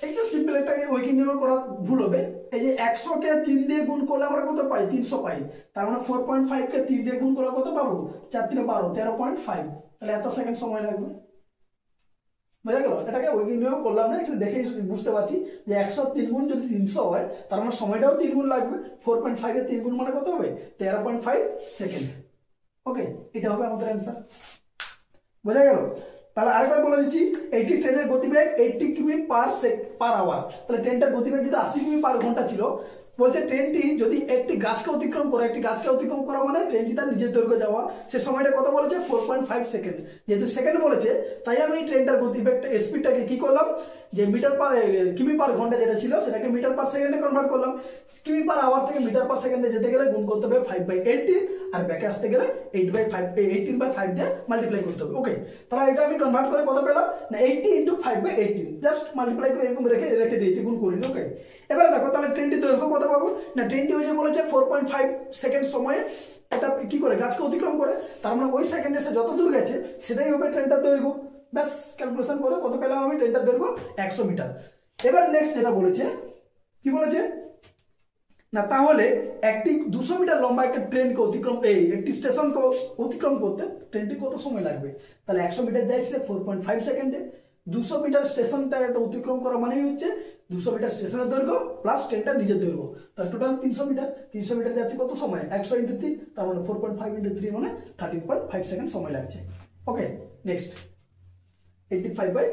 Speaker 1: এই যে সিম্পল এটাকে ওইকিং নিয়মে করা ভুল হবে। এই যে 100 কে 3 দিয়ে গুণ করলে আমরা কত পাই? 300 পাই। তার মানে 4.5 কে 3 দিয়ে গুণ করলে কত পাবো? 4 3 12, 13.5। তাহলে এত সেকেন্ড সময় লাগবে। বুঝা গেল? এটাকে ওইকিং নিয়মে করলাম না, একটু দেখেই বুঝতে পারছি যে 100 3 গুণ যদি 300 হয়, তার মানে সময়টাও 3 গুণ লাগবে। 4.5 এর 3 গুণ মানে কত হবে? 13.5 সেকেন্ড। ওকে, এটা হবে আমাদের অ্যান্সার। বোঝা গেল? তাহলে আরেকবার বলে দিচ্ছি, এইটি ট্রেনের গতিবেগ 80 কিমি পার আওয়ার। তাহলে ট্রেনটার গতিবেগ যদি 80 কিমি পার ঘন্টা ছিল, বলছে ট্রেনটি যদি একটি গাছকে অতিক্রম করে, একটি গাছকে অতিক্রম করা মানে ট্রেনটি তার নিজের দৈর্ঘ্য যাওয়া, সে সময়টা কত বলেছে? 4.5 সেকেন্ড। যেহেতু সেকেন্ড বলেছে, তাই আমি ট্রেনটার গতিবেগটা স্পিডটাকে কি করলাম, যে মিটার পার কিমি পার ঘন্টা যেটা ছিল সেটাকে মিটার পার সেকেন্ডে কনভার্ট করলাম। কিমি পার আওয়ার থেকে মিটার পার সেকেন্ডে যেতে গেলে গুণ করতে হবে 5/18, আর ব্যাকে আসতে গেলে 18/5 দিয়ে মাল্টিপ্লাই করতে হবে। ওকে, তাহলে এটা আমি কনভার্ট করে কত পেলাম না 80 × 5/18, জাস্ট মাল্টিপ্লাই করে এরকম রেখে দিয়েছি, গুণ করিনি। ওকে, এবারে দেখো তাহলে ট্রেনটি দৈর্ঘ্য কত পাবো না, ট্রেনটি ওই যে বলেছে 4.5 সেকেন্ড সময়ে এটা কি করে গাছকে অতিক্রম করে, তার মানে ওই সেকেন্ডে সে যত দূর গেছে সেটাই হবে ট্রেনটার দৈর্ঘ্য। ব্যাস ক্যালকুলেশন করে কত পেলাম আমি? ট্রেনটার দৈর্ঘ্য 100 মিটার। এবার নেক্সট যেটা বলেছে, কি বলেছে না, তাহলে একটি 200 মিটার লম্বা একটা ট্রেনকে একটি স্টেশনকে অতিক্রম করতে ট্রেনটি কত সময় লাগবে? তাহলে 100 মিটার যাইছে 4.5 সেকেন্ডে। 200 মিটার স্টেশনটা একটা অতিক্রম করা মানেই হচ্ছে 200 মিটার স্টেশনের দৈর্ঘ্য প্লাস ট্রেনটার নিজের দৈর্ঘ্য, তাহলে টোটাল 300 মিটার। 300 মিটার যাচ্ছে কত সময়? 100 × 3, তার মানে 4.5 × 3 মানে 13.5 সেকেন্ড সময় লাগছে। ওকে, নেক্সট 85/24।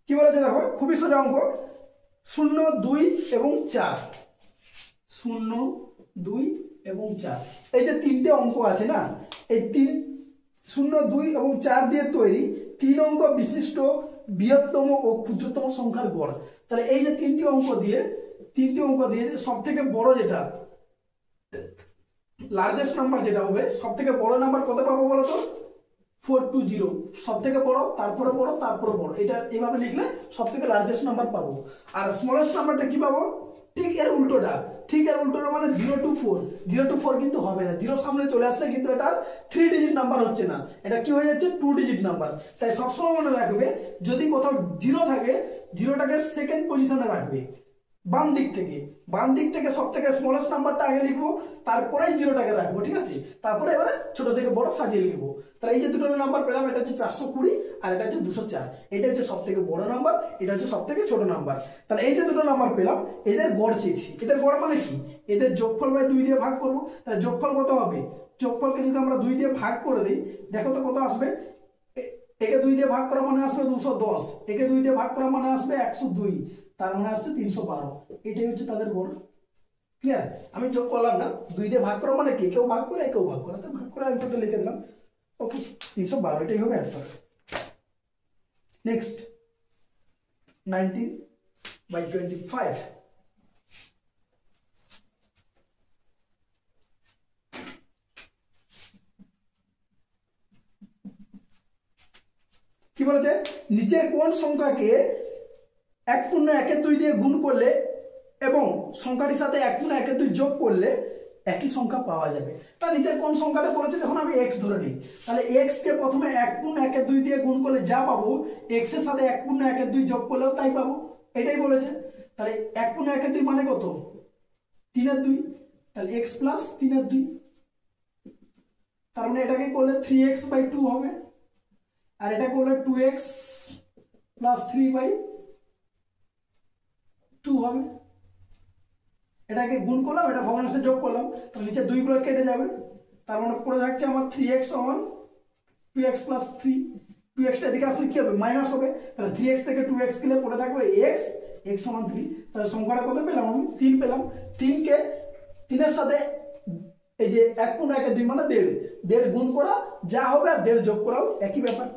Speaker 1: কি বলেছে দেখো, খুবই সোজা অঙ্ক। 0 2 এবং 4, 0 2 এবং 4, এই যে তিনটে অঙ্ক আছে না, এই 0 2 এবং 4 দিয়ে তৈরি 3 অঙ্ক বিশিষ্ট বৃহত্তম ও ক্ষুদ্রতম সংখ্যার গড়। তাহলে এই যে তিনটি অঙ্ক দিয়ে সব থেকে বড় যেটা লার্জেস্ট নাম্বার যেটা হবে, সব থেকে বড় নাম্বার কত পাবো বলো তো? 420। সব থেকে বড়, তারপরে বড়, তারপরে বড়, এটা এইভাবে লিখলে সব থেকে লার্জেস্ট নাম্বার পাবো। আর স্মলেস্ট নাম্বারটা কি পাবো? ঠিক এর উল্টোটা মানে 0 to 4। 0 to 4 কিন্তু হবে না, 0 সামনে চলে আসলে কিন্তু এটা 3 ডিজিট নাম্বার হচ্ছে না, এটা কি হয়ে যাচ্ছে? 2 ডিজিট নাম্বার। তাই সবসময় মনে রাখবে, যদি কোথাও 0 থাকে, 0টাকে সেকেন্ড পজিশনে রাখবে, বাম দিক থেকে সব থেকে স্মলেস্ট নাম্বারটা আগে লিখবো, তারপরেই 0টাকে রাখবো, ঠিক আছে? তারপরে এবারে ছোট থেকে বড় সাজিয়ে লিখবো। তাহলে এই যে দুটো নাম্বার পেলাম, এটা হচ্ছে 420 আর এটা হচ্ছে 204। এটা হচ্ছে সব থেকে বড় নাম্বার, এটা হচ্ছে সব থেকে ছোট নাম্বার। তাহলে এই যে দুটো নাম্বার পেলাম, এদের গড় চেয়েছি। এদের গড় মানে কি? এদের যোগফল 2 দিয়ে ভাগ করবো। তাহলে যোগফল কত হবে? যোগফলকে যদি আমরা 2 দিয়ে ভাগ করে দিই, দেখো তো কত আসবে? একে 2 দিয়ে ভাগ করা মানে আসবে 210, একে 2 দিয়ে ভাগ করা মানে আসবে 102, তার মানে আসছে 312। এটাই হচ্ছে তাদের গড়। ক্লিয়ার? আমি যোগ করলাম না, 2 দিয়ে ভাগ করা মানে কি? কেউ ভাগ করে, কেউ ভাগ করে, তো ভাগ করে অ্যান্সারটা লিখে দিলাম। ওকে, 312, এটাই হবে অ্যান্সার। নেক্সট 19/25। কি বলেছে? নিচের কোন সংখ্যাকে 1.12 দিয়ে গুণ করলে এবং সংখ্যাটির সাথে 1.12 যোগ করলে একই সংখ্যা পাওয়া যাবে? তাহলে নিচের কোন সংখ্যাটা বলেছে, যখন আমি x ধরে নিই, তাহলে x কে প্রথমে 1.12 দিয়ে গুণ করলে যা পাবো, x এর সাথে 1.12 যোগ করলেও তাই পাবো, এটাই বলেছে। তাহলে 1.12 মানে কত? 3/2। তাহলে x প্লাস 3/2, তার মানে এটাকে করলে 3x/2 হবে, আর এটা করলে 2x প্লাস 3/2 হবে। এটাকে গুণ করলাম, এটা ভগ্নাংশে যোগ করলাম, তাহলে নিচে 2 গুলো কেটে যাবে, তার মানে পড়ে থাকছে আমার 3x সমান 2x প্লাস 3। 2x টা এদিকে আসলে কি হবে? মাইনাস হবে। তাহলে 3x থেকে 2x গেলে পড়ে থাকবে x সমান 3। তাহলে সংখ্যাটা কত পেলাম আমি? 3 পেলাম। 3 এর সাথে এই যে 1 × 1 = 2 মানে 1.5, 1.5 গুণ করা যা হবে আর 1.5 যোগ করাও একই ব্যাপার,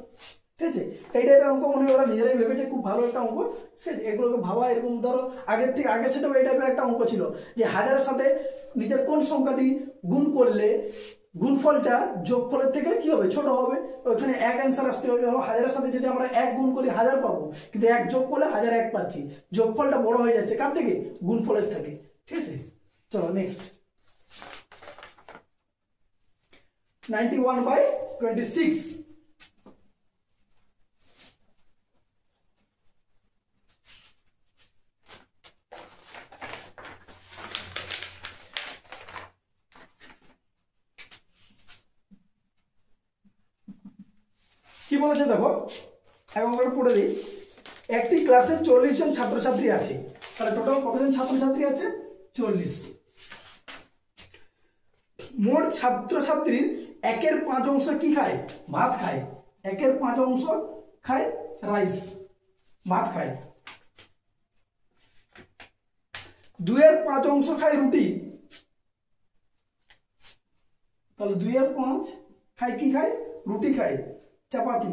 Speaker 1: ঠিক আছে। এই টাইপের অঙ্ক মনে হয় ওরা নিজেরাই ভেবেছে খুব ভালো একটা অঙ্ক, ঠিক আছে। এগুলোকে ভাবা এরকম ধরো ঠিক আগে সেটাও এই টাইপের একটা অঙ্ক ছিল যে হাজারের সাথে নিচের কোন সংখ্যাটি গুণ করলে গুণফলটা যোগফলের থেকে কি হবে, ছোট হবে। ওইখানে 1 অ্যান্সার আসতে হবে। হাজারের সাথে যদি আমরা 1 গুণ করি 1000 পাবো, কিন্তু 1 যোগ করলে 1001 পাচ্ছি। যোগফলটা বড় হয়ে যাচ্ছে কার থেকে, গুণফলের থেকে, ঠিক আছে। চলো নেক্সট, 91/26। কি বলেছে দেখো, এখন আমরা পড়ে দিই। একটি ক্লাসে 40 জন ছাত্রছাত্রী আছে, তাহলে টোটাল কতজন ছাত্রছাত্রী আছে, 40। মোট ছাত্রছাত্রীর 1/5 কি খায়, ভাত খায়। 1/5 খায় রাইস, ভাত খায়। 2/5 খায় রুটি, তাহলে 2/5 খায় কি খায়, রুটি খায়, চাপাতি,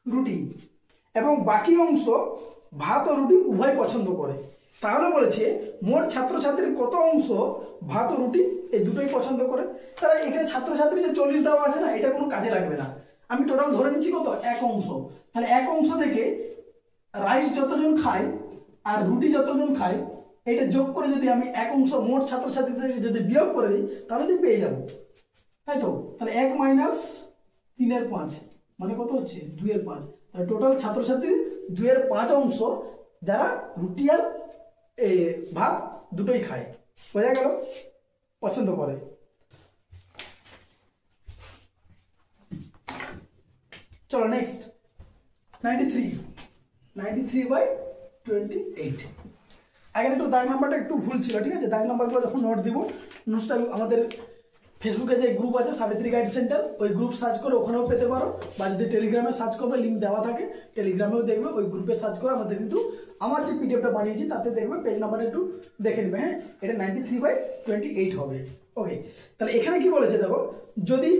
Speaker 1: রুটি। এবং বাকি অংশ ভাত ও রুটি উভয় পছন্দ করে। তাহলে বলেছে মোট ছাত্রছাত্রীর কত অংশ ভাত ও রুটি এই দুটোই পছন্দ করে। তাহলে এখানে ছাত্রছাত্রী যে 40 দেওয়া আছে না, এটা কোনো কাজে লাগবে না। আমি টোটাল ধরে নিচ্ছি কত, 1 অংশ। তাহলে 1 অংশ থেকে রাইস যতজন খায় আর রুটি যতজন খায় এটা যোগ করে যদি আমি 1 অংশ মোট ছাত্রছাত্রী থেকে যদি বিয়োগ করে দিই তাহলে তুমি পেয়ে যাবো, তাই তো। তাহলে 1 - 3/5 মানে কত হচ্ছে, 2/5। তাহলে টোটাল ছাত্রছাত্রীর 2/5 অংশ যারা রুটি আর ভাত দুটোই খায়, বোঝা গেল, পছন্দ করে। চলো নেক্সট, 93/28। আগে একটু দাগ নাম্বারটা একটু ভুল ছিল, ঠিক আছে। দাগ নাম্বারগুলো যখন নোট দিব, নোটসটা আমাদের ফেসবুকে যে গ্রুপ আছে সাবিত্রী গাইড সেন্টার, ওই গ্রুপ সার্চ করে ওখানেও পেতে পারো, বা যদি টেলিগ্রামে সার্চ করবে লিঙ্ক দেওয়া থাকে, টেলিগ্রামেও দেখবে। ওই গ্রুপে সার্চ করে আমাদের কিন্তু আমার যে পিডিএফটা বানিয়েছি তাতে দেখবে পেজ নাম্বারটা একটু দেখে নেবে। হ্যাঁ, এটা 93/28 হবে। ওকে, তাহলে এখানে কি বলেছে দেখো, যদি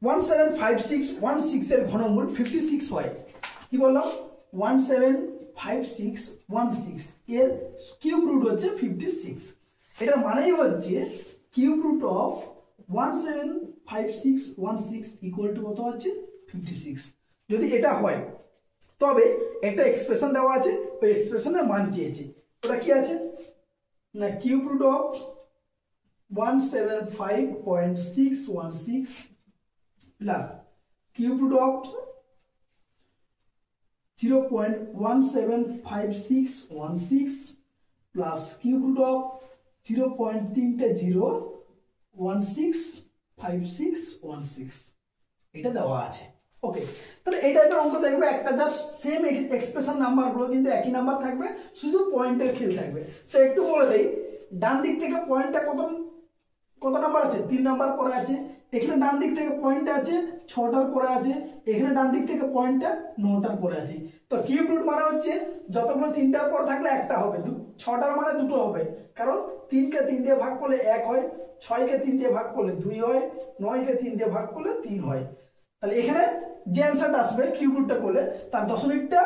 Speaker 1: 175616 এর ঘনমূল 56 হয়, কি বললাম, 175616 এর কিউব রুট হচ্ছে 56। এটার মানেই হচ্ছে cube root of 175616 equal to কত হচ্ছে, 56। যদি এটা হয় তবে একটা এক্সপ্রেশন দেওয়া আছে, ওই এক্সপ্রেশনের মান চেয়েছে। ওটা কি আছে না, cube root of 175.616 plus cube root of 0.175616 plus cube root of 0.30165616 এটা দেওয়া আছে। ওকে, তাহলে এই টাইপের অঙ্ক দেখবে একটা জাস্ট সেম এক্সপ্রেশন নাম্বারগুলো কিন্তু একই নাম্বার থাকবে, শুধু পয়েন্টের খেল থাকবে। তো একটু বলে দেই, ডান দিক থেকে পয়েন্টটা কত নাম্বার আছে, 3 নাম্বার পরে আছে। এখানে ডান দিক থেকে পয়েন্ট আছে 6টার পরে আছে, এখানে ডান দিক থেকে পয়েন্টটা 9টার পরে আছে। তো কিউব রুট মানে হচ্ছে যতগুলো 3টার পর থাকলে একটা হবে, 6টার মানে দুটো হবে, কারণ 3কে 3 দিয়ে ভাগ করলে 1 হয়, 6কে 3 দিয়ে ভাগ করলে 2 হয়, 9কে 3 দিয়ে ভাগ করলে 3 হয়। তাহলে এখানে যে অ্যান্সারটা আসবে কিউব রুটটা করলে তার দশমিকটা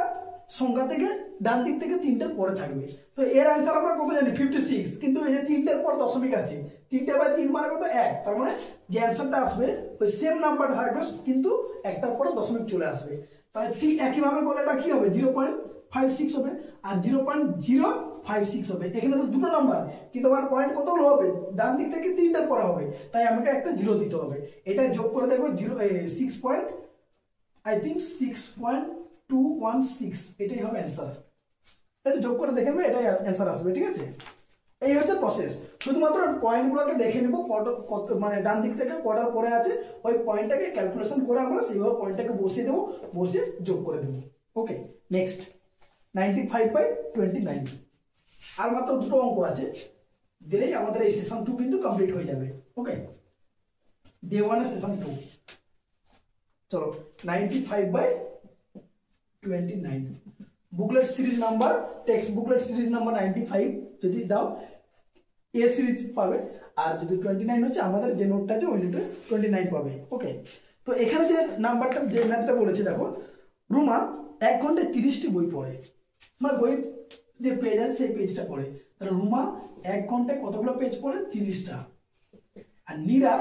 Speaker 1: সংখ্যা থেকে ডান দিক থেকে 3টার পরে থাকবে। তো এর অ্যান্সার আমরা কত জানি, 56, কিন্তু এই যে 3টার পর দশমিক আছে, 3/3 মানে কত, 1। তার মানে যে অ্যান্সারটা আসবে ওই সেম নাম্বারটা থাকবে, কিন্তু একটার পরে দশমিক চলে আসবে। তাহলে ঠিক একইভাবে বলে এটা কি হবে, 0.56 হবে আর 0.056 হবে। এখানে তো দুটো নাম্বার, কিন্তু আমার পয়েন্ট কতগুলো হবে, ডান দিক থেকে 3টার পরে হবে, তাই আমাকে একটা 0 দিতে হবে। এটা যোগ করে দেখবো 6.216, এটাই হবে অ্যান্সার। এটা যোগ করে দেখে নেবে, এটাই অ্যান্সার আসবে, ঠিক আছে। এই হচ্ছে প্রসেস, শুধুমাত্র পয়েন্টগুলোকে দেখে নেবো কত মানে ডান দিক থেকে কটার পরে আছে, ওই পয়েন্টটাকে ক্যালকুলেশন করে আমরা সেইভাবে পয়েন্টটাকে বসিয়ে দেবো, বসিয়ে যোগ করে দেবো। ওকে, নেক্সট 95/29। আর মাত্র দুটো অঙ্ক আছে, দিলেই আমাদের এই সেশন 2 কিন্তু কমপ্লিট হয়ে যাবে। ওকে, ডে 1 এর সেশন 2। চলো 95/29 booklet series number, text booklet series number 95 যদি দাও, এ সিরিজ পাবে, আর যদি 29 হচ্ছে আমাদের যে নোটটা আছে ওই নোটে 29 পাবে। ওকে, তো এখানে যে নাম্বারটা যে ম্যাথটা বলেছে দেখো, রুমা 1 ঘন্টায় 30টি বই পড়ে, মানে বই যে পেজ আছে সেই পেজটা পড়ে, তাহলে রুমা 1 ঘন্টায় কতগুলো পেজ পড়ে? 30টা। আর নীরা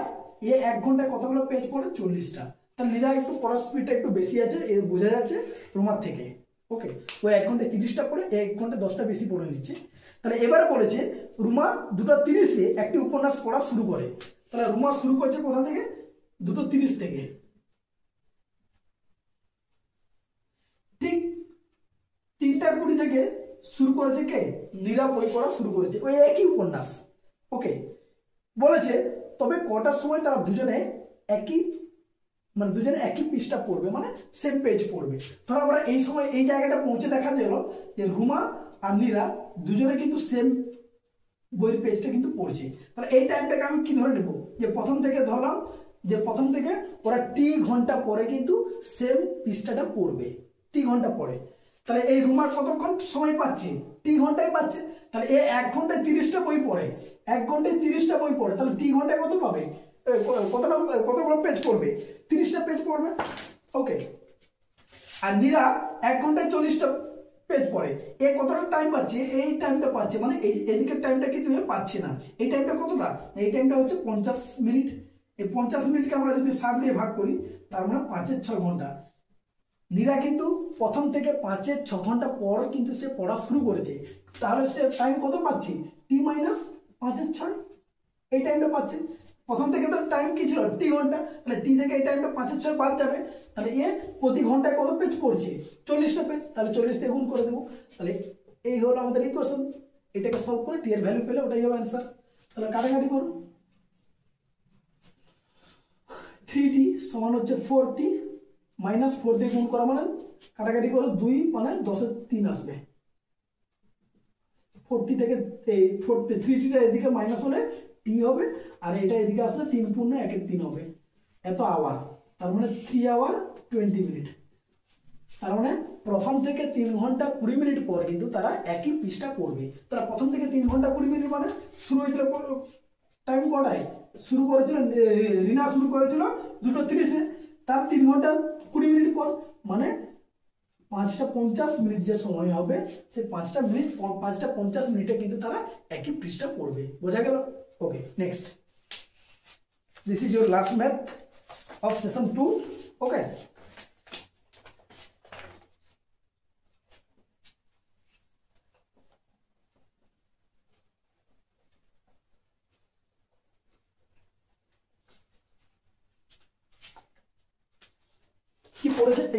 Speaker 1: 1 ঘন্টায় কতগুলো পেজ পড়ে? 40টা। তাহলে নীরা একটু পড়ার স্পিডটা একটু বেশি আছে, বোঝা যাচ্ছে রুমার থেকে। ওকে, ও 1 ঘন্টায় 30টা পড়ে, 1 ঘন্টায় 10টা বেশি পড়ে নিচ্ছে। তাহলে এবারে বলেছে রুমা 2:30-এ একটি উপন্যাস পড়া শুরু করে। তাহলে রুমা শুরু করছে কোথা থেকে? 2:30 থেকে। ঠিক 3:20 থেকে শুরু করেছে কে? নীরা বই পড়া শুরু করেছে, ওই একই উপন্যাস। ওকে, বলেছে তবে কটার সময় তারা দুজনে একই পৃষ্ঠা পড়বে, মানে সেম পেজ পড়বে। ধরো আমরা এই সময় এই জায়গাটা পৌঁছে দেখা গেল যে রুমা আর নীরা দুজনে কিন্তু সেম বইয়ের পেজটা কিন্তু পড়ছে। তাহলে এই টাইমটাকে আমি কি ধরে নেব? যে প্রথম থেকে ধরলাম যে প্রথম থেকে ওরা টি ঘন্টা পরে কিন্তু সেম পৃষ্ঠাটা পড়বে, টি ঘন্টা পরে। তাহলে এই রুমা কতক্ষণ সময় পাচ্ছে? টি ঘন্টায় পাচ্ছে। তাহলে এ 1 ঘন্টায় 30টা বই পড়ে, 1 ঘন্টায় 30টা বই পড়ে, তাহলে টি ঘন্টায় কত পাবে? কতগুলো পেজ পড়বে? 30টা পেজ পড়বে। ওকে, আর নীরা 1 ঘন্টায় 40টা পেজ পড়ে, এ কতটা টাইম পাচ্ছে? এই টাইমটা পাচ্ছে, মানে এদিকের টাইমটা কিন্তু পাচ্ছে না। এই টাইমটা কতটা? এই টাইমটা হচ্ছে 50 মিনিট। এই 50 মিনিটকে আমরা যদি 60 দিয়ে ভাগ করি, তার মানে 5-এর 6 ঘন্টা। নীরা কিন্তু প্রথম থেকে 5-এর 6 ঘন্টা পর কিন্তু সে পড়া শুরু করেছে, তাহলে সে টাইম কত পাচ্ছে? টি মাইনাস 5-এর 6, এই টাইমটা পাচ্ছে। প্রথম থেকে তো টাইম কি ছিল? টি ঘন্টা। তাহলে টি থেকে এই টাইমটা 5-এর 6 বাদ যাবে, তাহলে এ প্রতি ঘন্টায় কত পেজ পড়ছে? 40টা পেজ। তাহলে 40 দিয়ে গুণ করে দেবো। তাহলে এই হলো আমাদের ইকুয়েশন। এটাকে সলভ করে টি এর ভ্যালু পেলে ওটাই হবে অ্যান্সার। তাহলে কাটাকাটি করো, 3t সমান হচ্ছে 4t মাইনাস 4 দিয়ে গুণ করা, মানে কাটাকাটি করো 2 মানে 10-এর 3 আসবে। 40 থেকে 3t এদিকে মাইনাস হলে টি হবে, আর এটা এদিকে আসলে 3 পূর্ণ 1-এর 3 হবে। এত আওয়ার, তার মানে 3 আওয়ার 20 মিনিট। তার মানে প্রথম থেকে 3 ঘন্টা 20 মিনিট পর কিন্তু তারা একই পৃষ্ঠা পড়বে। তারা প্রথম থেকে 3 ঘন্টা 20 মিনিট মানে শুরু হয়েছিল টাইম কটায়? শুরু করেছিল রিনা শুরু করেছিল 2:30-এ, তার 3 ঘন্টা 20 মিনিট পর, মানে 5:50 মিনিট যে সময় হবে, সেই 5:50 মিনিটে কিন্তু তারা একই পৃষ্ঠা পড়বে। বোঝা গেল? Okay, next, this is your last math of session 2। Okay,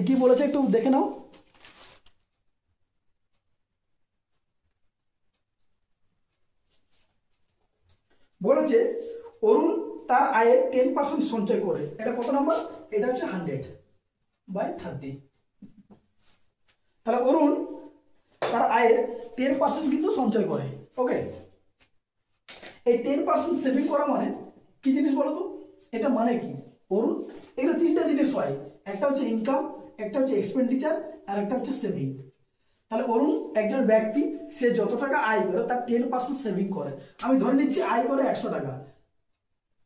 Speaker 1: কি বলেছে একটু দেখে নাও। বলেছে অরুণ তার আয়ের 10% সঞ্চয় করে। এটা কত নম্বর? এটা হচ্ছে 100/30। তাহলে অরুণ তার আয়ের 10% কিন্তু সঞ্চয় করে। ওকে, এই 10% সেভিং করা মানে কি জিনিস বলো তো? এটা মানে কি অরুণ? এগুলো 3টা জিনিস হয়, একটা হচ্ছে ইনকাম, একটা হচ্ছে এক্সপেন্ডিচার, আর একটা হচ্ছে সেভিং। তাহলে অরুণ একজন ব্যক্তি, সে যত টাকা আয় করে তার 10% সেভিং করে। আমি ধরে নিচ্ছি আয় করে 100 টাকা,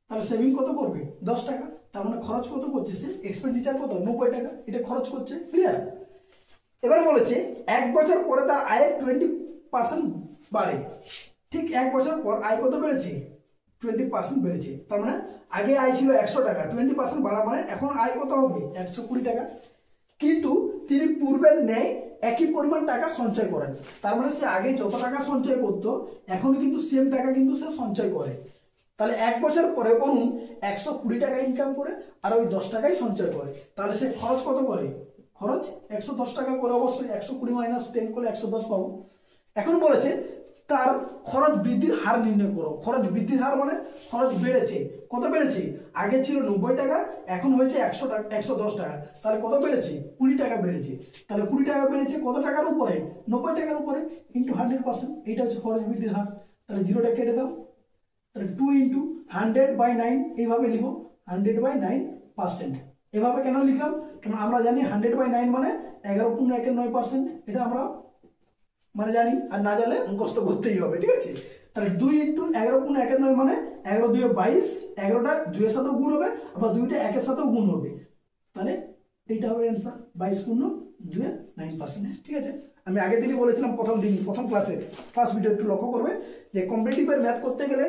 Speaker 1: তাহলে সেভিং কত করবে? 10 টাকা। তার মানে খরচ কত করছে সে? এক্সপেন্ডিচার কত? 90 টাকা। এটা খরচ করছে। ক্লিয়ার? এবার বলেছে 1 বছর পরে তার আয়ের 20% বাড়ে। ঠিক 1 বছর পর আয় কত বেড়েছে? 20% বেড়েছে। তার মানে আগে আয় ছিল 100 টাকা, 20% বাড়া মানে এখন আয় কত হবে? 120 টাকা। কিন্তু তিনি পূর্বের ন্যায় একই পরিমাণ টাকা সঞ্চয় করেন। তার মানে সে আগে যত টাকা সঞ্চয় করতো এখন কিন্তু সেম টাকা কিন্তু সে সঞ্চয় করে। তাহলে 1 বছর পরে অরুণ 120 টাকা ইনকাম করে আর ওই 10 টাকাই সঞ্চয় করে। তাহলে সে খরচ কত করে? খরচ 110 টাকা করে। অবশ্যই 120 মাইনাস 10 করে 110 পাবো। এখন বলেছে তার খরচ বৃদ্ধির হার নির্ণয় করো। খরচ বৃদ্ধির হার মানে খরচ বেড়েছে। কত বেড়েছে? আগে ছিল 90 টাকা, এখন হয়েছে 100 টাকা, 110 টাকা। তাহলে কত বেড়েছে? 20 টাকা বেড়েছে। তাহলে 20 টাকা বেড়েছে কত টাকার উপরে? 90 টাকার উপরে, ইন্টু 100%। এটা হচ্ছে খরচ বৃদ্ধির হার। তাহলে 0টা কেটে দাও। তাহলে 2 × 100/9 এইভাবে লিখো, 100/9%। এভাবে কেন লিখলাম? কারণ আমরা জানি 100/9 মানে 11 পূর্ণ 1-9%। এটা আমরা মানে জানি, আর না জানলে মুখস্থ করতেই হবে। ঠিক আছে? তাহলে 2 ইন্টু 11 গুণ 1 9 মানে 11 2 22, 11টা 2 এর সাথেও গুণ হবে, আবার 2টা 1 এর সাথেও গুণ হবে, তাহলে এইটা হবে অ্যান্সার 22 পূর্ণ 2 এর 9%। ঠিক আছে, আমি আগের দিনই বলেছিলাম প্রথম ক্লাসে ফার্স্ট ভিডিও একটু লক্ষ্য করবে যে কম্পিটিটিভের ম্যাথ করতে গেলে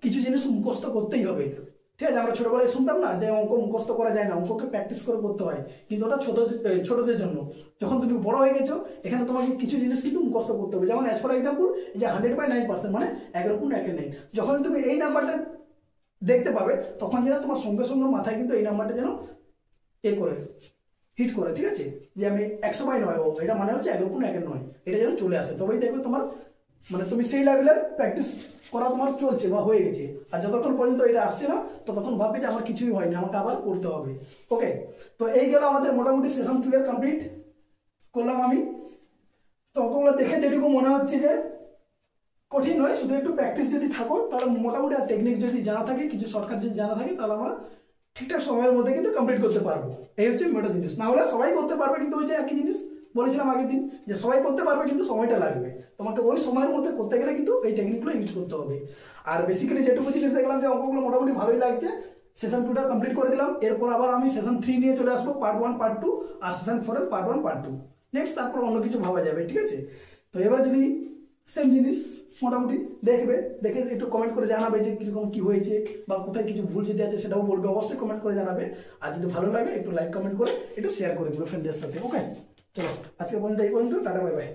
Speaker 1: কিছু জিনিস মুখস্থ করতেই হবে। ঠিক আছে, আমরা ছোটবেলায় শুনতাম না যে অঙ্ক মুখস্থ করা যায় না, অঙ্ককে প্র্যাকটিস করে করতে হয়, কিন্তু ওটা ছোটদের জন্য। যখন তুমি বড় হয়ে গেছো এখানে তোমাকে কিছু জিনিস কিন্তু মুখস্থ করতে হবে। যেমন অ্যাজ ফর এক্সাম্পল যে 100/9% মানে 11 গুণ 1 এর 9, যখন তুমি এই নাম্বারটা দেখতে পাবে তখন যেন তোমার সঙ্গে সঙ্গে মাথায় কিন্তু এই নাম্বারটা যেন করে হিট করে। ঠিক আছে, যে আমি 100/9, এটা মানে হচ্ছে 11 গুণ 1 এর 9, এটা যেন চলে আসে, তবেই দেখবে তোমার মানে তুমি সেই লেভেলের প্র্যাকটিস করা তোমার চলছে বা হয়ে গেছে। আর যতক্ষণ পর্যন্ত এটা আসছে না ততক্ষণ ভাববে যে আমার কিছুই হয়নি, আমাকে আবার করতে হবে। ওকে, তো এই গেল আমাদের মোটামুটি সেশন 2 এর কমপ্লিট করলাম আমি। তো অঙ্কগুলো দেখে যেটুকু মনে হচ্ছে যে কঠিন নয়, শুধু একটু প্র্যাকটিস যদি থাকো তাহলে মোটামুটি, আর টেকনিক যদি জানা থাকে, কিছু শর্টকাট যদি জানা থাকে, তাহলে আমরা ঠিকঠাক সময়ের মধ্যে কিন্তু কমপ্লিট করতে পারবো। এই হচ্ছে মেটা জিনিস। না হলে সবাই করতে পারবে, কিন্তু ওই যে একই জিনিস বলেছিলাম আগের দিন যে সবাই করতে পারবে কিন্তু সময়টা লাগবে। তোমাকে ওই সময়ের মধ্যে করতে গেলে কিন্তু এই টেকনিকগুলো ইউজ করতে হবে। আর বেসিক্যালি যেটুকু জিনিস দেখলাম যে অঙ্কগুলো মোটামুটি ভালোই লাগছে, সেশন 2টা কমপ্লিট করে দিলাম। এরপর আবার আমি সেশন 3 নিয়ে চলে আসবো, পার্ট 1 পার্ট 2, আর সেশন 4 এর পার্ট 1 পার্ট 2 নেক্সট, তারপর অন্য কিছু ভাবা যাবে। ঠিক আছে, তো এবার যদি সেম জিনিস মোটামুটি দেখবে, দেখে একটু কমেন্ট করে জানাবে যে কিরকম কি হয়েছে, বা কোথায় কিছু ভুল যদি আছে সেটাও বলবে, অবশ্যই কমেন্ট করে জানাবে। আর যদি ভালো লাগে একটু লাইক কমেন্ট করে একটু শেয়ার করে দিও ফ্রেন্ডদের সাথে। ওকে, চলো আজকে পর্যন্ত এই পর্যন্ত, টাটা বাই বাই।